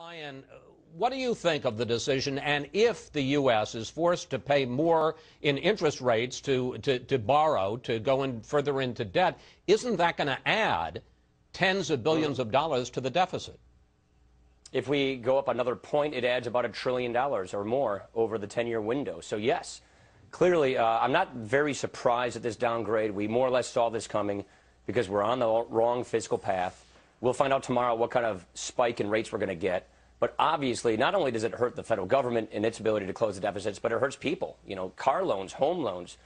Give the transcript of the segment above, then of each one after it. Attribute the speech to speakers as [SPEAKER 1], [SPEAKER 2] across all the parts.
[SPEAKER 1] Ryan, what do you think of the decision? And if the U.S. is forced to pay more in interest rates to borrow, to go in further into debt, isn't that going to add tens of billions of dollars to the deficit?
[SPEAKER 2] If we go up another point, it adds about $1 trillion or more over the 10-year window. So, yes, clearly, I'm not very surprised at this downgrade. We more or less saw this coming because we're on the wrong fiscal path. We'll find out tomorrow what kind of spike in rates we're going to get. But obviously, not only does it hurt the federal government and its ability to close the deficits, but it hurts people. You know, car loans, home loans,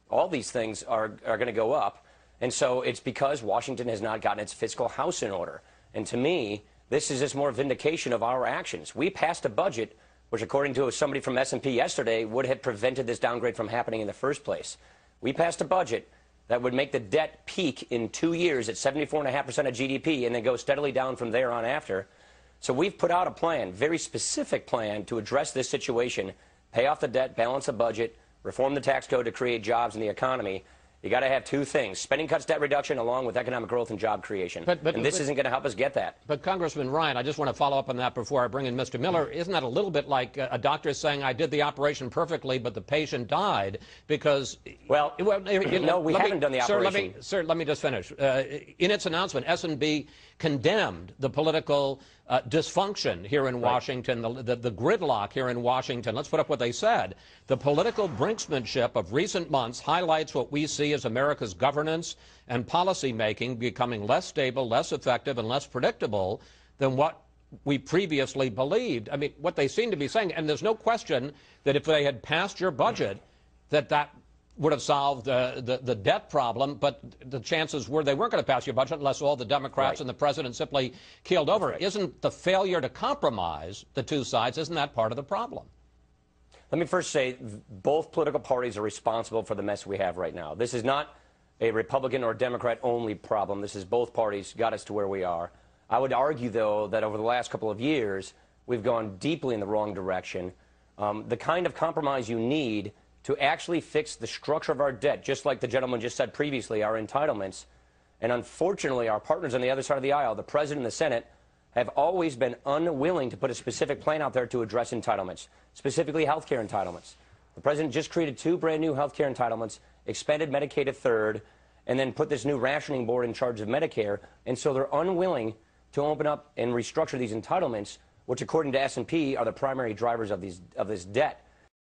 [SPEAKER 2] all these things are going to go up. And so it's because Washington has not gotten its fiscal house in order. And to me, this is just more vindication of our actions. We passed a budget which, according to somebody from S&P yesterday, would have prevented this downgrade from happening in the first place. We passed a budget that would make the debt peak in 2 years at 74.5% of GDP and then go steadily down from there on after. So we've put out a plan, very specific plan, to address this situation, pay off the debt, balance the budget, reform the tax code to create jobs in the economy. You got to have two things: spending cuts, debt reduction, along with economic growth and job creation. And this isn't going to help us get that.
[SPEAKER 1] But Congressman Ryan, I just want to follow up on that before I bring in Mr. Miller. Isn't that a little bit like a doctor saying, I did the operation perfectly, but the patient died because...
[SPEAKER 2] Well, no, we haven't done the operation.
[SPEAKER 1] Sir, let me just finish. In its announcement, S&P condemned the political dysfunction here in Washington, the gridlock here in Washington. Let's put up what they said. The political brinksmanship of recent months highlights what we see as America's governance and policy making becoming less stable, less effective, and less predictable than what we previously believed. I mean, what they seem to be saying, and there's no question that if they had passed your budget, that would have solved the debt problem, but the chances were they weren't going to pass your budget unless all the Democrats and the president simply keeled over. Isn't the failure to compromise the two sides, isn't that part of the problem?
[SPEAKER 2] Let me first say both political parties are responsible for the mess we have right now. This is not a Republican or Democrat only problem. This is both parties got us to where we are. I would argue, though, that over the last couple of years, we've gone deeply in the wrong direction. The kind of compromise you need to actually fix the structure of our debt, just like the gentleman just said previously, our entitlements. And unfortunately, our partners on the other side of the aisle, the President and the Senate, have always been unwilling to put a specific plan out there to address entitlements, specifically health care entitlements. The President just created 2 brand new health care entitlements, expanded Medicaid a third, and then put this new rationing board in charge of Medicare. And so they're unwilling to open up and restructure these entitlements, which, according to S&P, are the primary drivers of this debt.